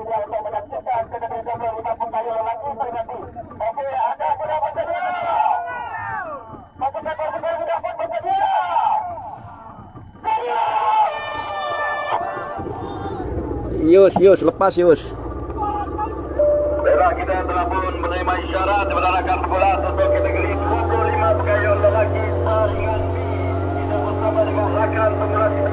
bersedia untuk menyaksikan kedua 25 pengkayu lelaki berganti. Okey, ada sudah bersedia. Pasukan sudah pun bersedia. Yus, lepas Yus. Baiklah, kita telah pun menerima isyarat daripada rakan bola untuk kategori 25 pengkayu lelaki saringan B. Kita bersama dengan rakan pemula kita.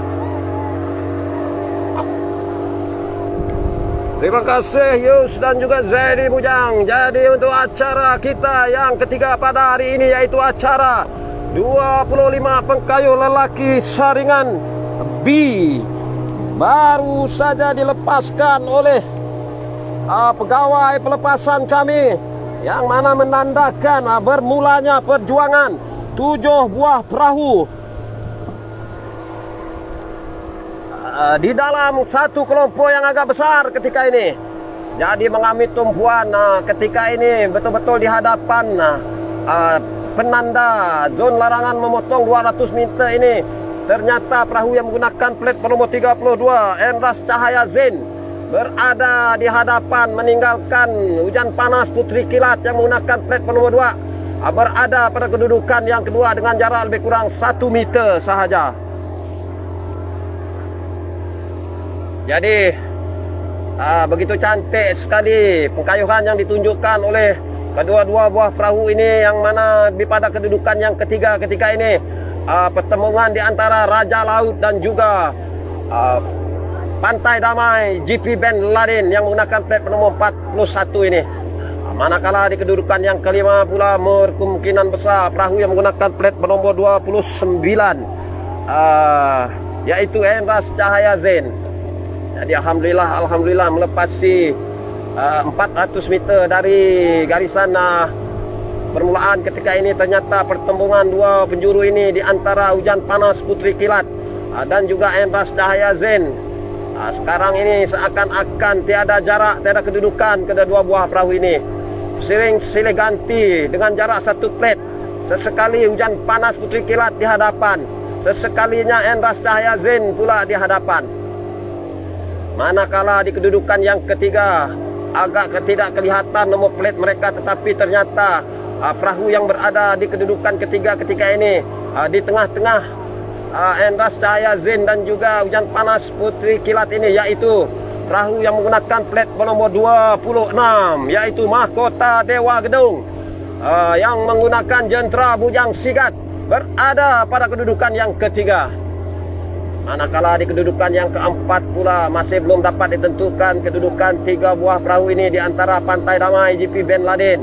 Terima kasih Yus dan juga Zaidi Bujang. Jadi untuk acara kita yang ketiga pada hari ini, yaitu acara 25 pengkayu lelaki saringan B, baru saja dilepaskan oleh pegawai pelepasan kami, yang mana menandakan bermulanya perjuangan 7 buah perahu di dalam satu kelompok yang agak besar ketika ini. Jadi mengambil tumpuan ketika ini betul-betul di hadapan penanda zon larangan memotong 200 meter ini. Ternyata perahu yang menggunakan plat bernomor 32 Endras Cahaya Zain berada di hadapan, meninggalkan Hujan Panas Putri Kilat yang menggunakan plat bernomor 2 berada pada kedudukan yang kedua dengan jarak lebih kurang 1 meter sahaja. Jadi begitu cantik sekali pengkayuhan yang ditunjukkan oleh kedua-dua buah perahu ini, yang mana di pada kedudukan yang ketiga ketika ini. Pertemuan di antara Raja Laut dan juga Pantai Damai GP Ben Laden yang menggunakan plat nomor 41 ini. Manakala di kedudukan yang kelima pula berkemungkinan besar perahu yang menggunakan plat bernomor 29 yaitu Endras Cahaya Zain. Jadi alhamdulillah melepasi 400 meter dari garisan permulaan ketika ini. Ternyata pertembungan dua penjuru ini di antara Hujan Panas Putri Kilat dan juga Endras Cahaya Zain. Sekarang ini seakan-akan tiada jarak, tiada kedudukan kedua buah perahu ini. Silih ganti dengan jarak 1 plat. Sesekali Hujan Panas Putri Kilat di hadapan, sesekalinya Endras Cahaya Zain pula di hadapan. Manakala di kedudukan yang ketiga agak tidak kelihatan nomor plat mereka, tetapi ternyata perahu yang berada di kedudukan ketiga ketika ini di tengah-tengah Endras Cahaya Zain dan juga Hujan Panas Putri Kilat ini, yaitu perahu yang menggunakan plat bernomor 26 yaitu Mahkota Dewa Gedung yang menggunakan jentera Bujang Sigat berada pada kedudukan yang ketiga. Manakala di kedudukan yang keempat pula masih belum dapat ditentukan kedudukan 3 buah perahu ini di antara Pantai Damai GP Ben Laden,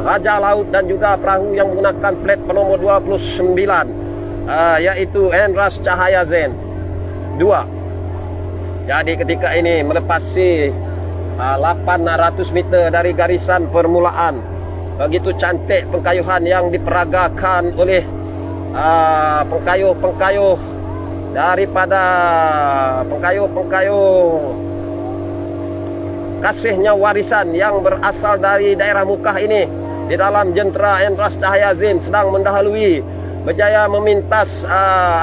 Raja Laut dan juga perahu yang menggunakan plat bernomor 29 yaitu Endras Cahaya Zain 2. Jadi ketika ini melepasi 800 meter dari garisan permulaan. Begitu cantik pengkayuhan yang diperagakan oleh pengkayuh daripada pengkayuh kasihnya warisan yang berasal dari daerah Mukah ini. Di dalam jentera Endras Cahaya Zain sedang mendahului, berjaya memintas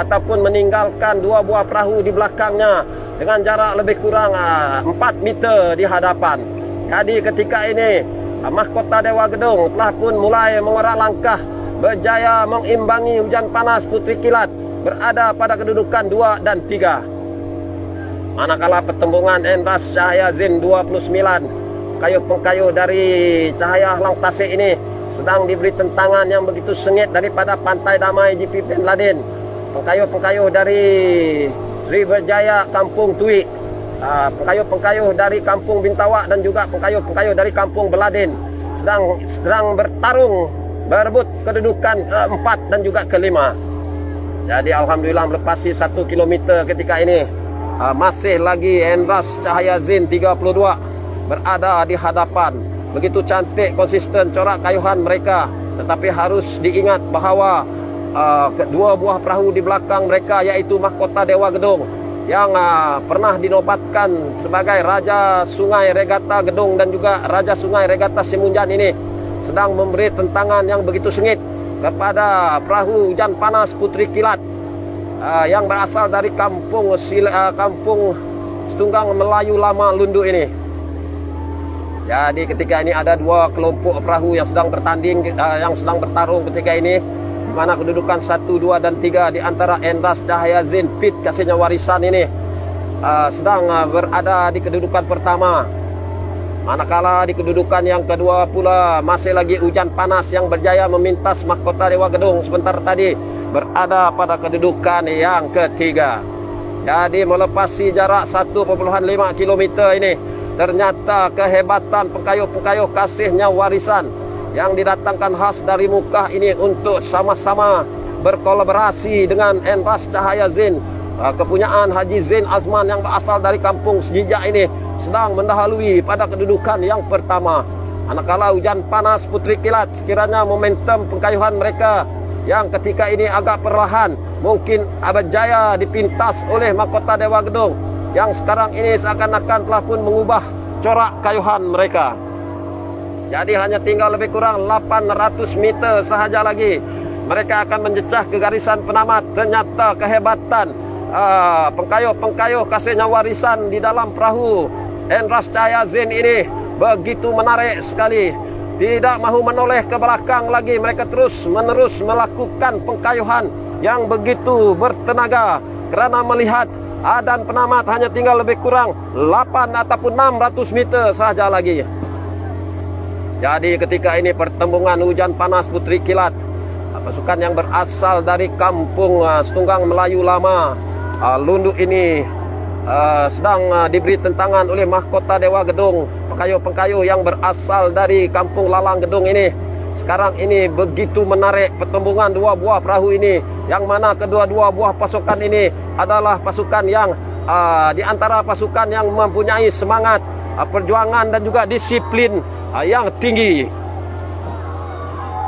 ataupun meninggalkan 2 buah perahu di belakangnya dengan jarak lebih kurang 4 meter di hadapan. Jadi ketika ini Mahkota Dewa Gedung telah pun mulai mengerak langkah, berjaya mengimbangi Hujan Panas Putri Kilat berada pada kedudukan 2 dan 3. Manakala pertembungan Endras Cahaya Zain 29 pengkayuh dari Cahaya Lang Tasik ini sedang diberi tentangan yang begitu sengit daripada Pantai Damai GP Ben Laden. Pengkayuh dari Sri Berjaya Kampung Tui, pengkayuh dari Kampung Bintawak dan juga pengkayuh dari Kampung Beladen sedang bertarung berebut kedudukan keempat dan juga kelima. Jadi alhamdulillah melepasi 1 kilometer ketika ini. Masih lagi Endras Cahaya Zain 32 berada di hadapan. Begitu cantik, konsisten corak kayuhan mereka. Tetapi harus diingat bahawa kedua buah perahu di belakang mereka, yaitu Mahkota Dewa Gedung yang pernah dinobatkan sebagai Raja Sungai Regata Gedung dan juga Raja Sungai Regata Simunjan ini, sedang memberi tentangan yang begitu sengit kepada perahu Hujan Panas Putri Kilat yang berasal dari kampung Setunggang Melayu Lama Lundu ini. Jadi ketika ini ada dua kelompok perahu yang sedang bertanding, yang sedang bertarung ketika ini, di mana kedudukan 1, 2 dan 3 di antara Endras Cahaya Zain Pit Kasihnya Warisan ini sedang berada di kedudukan pertama. Manakala di kedudukan yang kedua pula masih lagi Hujan Panas yang berjaya memintas Mahkota Dewa Gedung sebentar tadi berada pada kedudukan yang ketiga. Jadi melepasi jarak 1,5 km ini, ternyata kehebatan pengkayuh-pengkayuh Kasihnya Warisan yang didatangkan khas dari Mukah ini untuk sama-sama berkolaborasi dengan Endras Cahaya Zain, kepunyaan Haji Zain Azman yang berasal dari kampung Sejijak ini, sedang mendahului pada kedudukan yang pertama. Manakala Hujan Panas Putri Kilat, sekiranya momentum pengkayuhan mereka yang ketika ini agak perlahan mungkin berjaya dipintas oleh Mahkota Dewa Gedung yang sekarang ini seakan-akan telah pun mengubah corak kayuhan mereka. Jadi hanya tinggal lebih kurang 800 meter sahaja lagi mereka akan mencecah ke garisan penamat. Ternyata kehebatan pengkayuh-pengkayuh Kasihnya Warisan di dalam perahu Endras Cahaya Zain ini begitu menarik sekali. Tidak mahu menoleh ke belakang lagi, mereka terus-menerus melakukan pengkayuhan yang begitu bertenaga kerana melihat dan penamat hanya tinggal lebih kurang 8 ataupun 600 meter sahaja lagi. Jadi ketika ini pertembungan Hujan Panas Putri Kilat, pasukan yang berasal dari kampung Setunggang Melayu Lama Lundu ini sedang diberi tentangan oleh Mahkota Dewa Gedung. Pengkayuh-pengkayuh yang berasal dari kampung Lalang Gedung ini sekarang ini begitu menarik pertembungan dua buah perahu ini, yang mana kedua-dua buah pasukan ini adalah pasukan yang di antara pasukan yang mempunyai semangat perjuangan dan juga disiplin yang tinggi.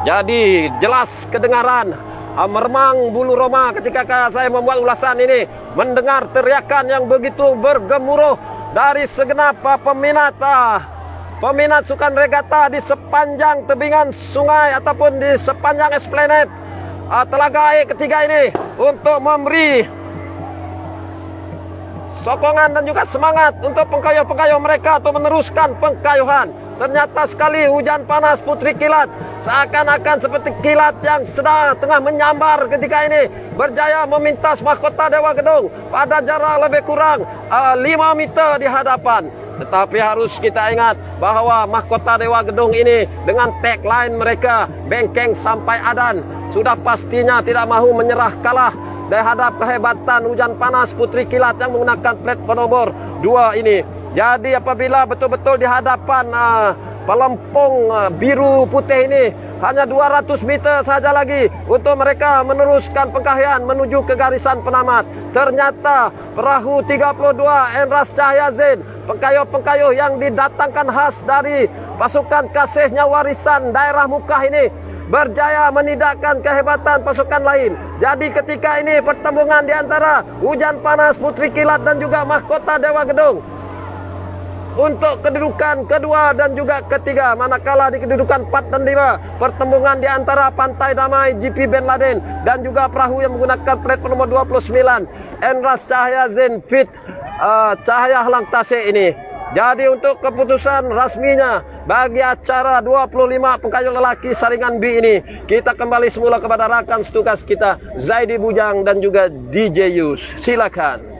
Jadi jelas kedengaran meremang bulu roma ketika saya membuat ulasan ini, mendengar teriakan yang begitu bergemuruh dari segenap peminat sukan regata di sepanjang tebingan sungai ataupun di sepanjang esplanade Telaga Air ketiga ini, untuk memberi sokongan dan juga semangat untuk pengkayuh-pengkayuh mereka untuk meneruskan pengkayuhan. Ternyata sekali Hujan Panas Putri Kilat, seakan-akan seperti kilat yang sedang tengah menyambar ketika ini, berjaya memintas Mahkota Dewa Gedung pada jarak lebih kurang 5 meter di hadapan. Tetapi harus kita ingat bahawa Mahkota Dewa Gedung ini dengan tagline mereka, bengkeng sampai adan, sudah pastinya tidak mahu menyerah kalah terhadap kehebatan Hujan Panas Putri Kilat yang menggunakan platform nomor 2 ini. Jadi apabila betul-betul di hadapan pelempung biru putih ini, hanya 200 meter saja lagi untuk mereka meneruskan pengkayuhan menuju ke garisan penamat. Ternyata perahu 32 Endras Cahaya Zain, pengkayuh-pengkayuh yang didatangkan khas dari pasukan Kasihnya Warisan daerah Mukah ini, berjaya menidakkan kehebatan pasukan lain. Jadi ketika ini pertembungan di antara Hujan Panas Putri Kilat dan juga Mahkota Dewa Gedung untuk kedudukan kedua dan juga ketiga. Manakala di kedudukan 4 dan 5 pertembungan di antara Pantai Damai GP Ben Laden dan juga perahu yang menggunakan platform nomor 29 Endras Cahaya Zain Pit Cahaya Halang Tasik ini. Jadi untuk keputusan rasminya bagi acara 25 pengkayuh lelaki saringan B ini, kita kembali semula kepada rakan setugas kita Zaidi Bujang dan juga DJ Yus. Silakan.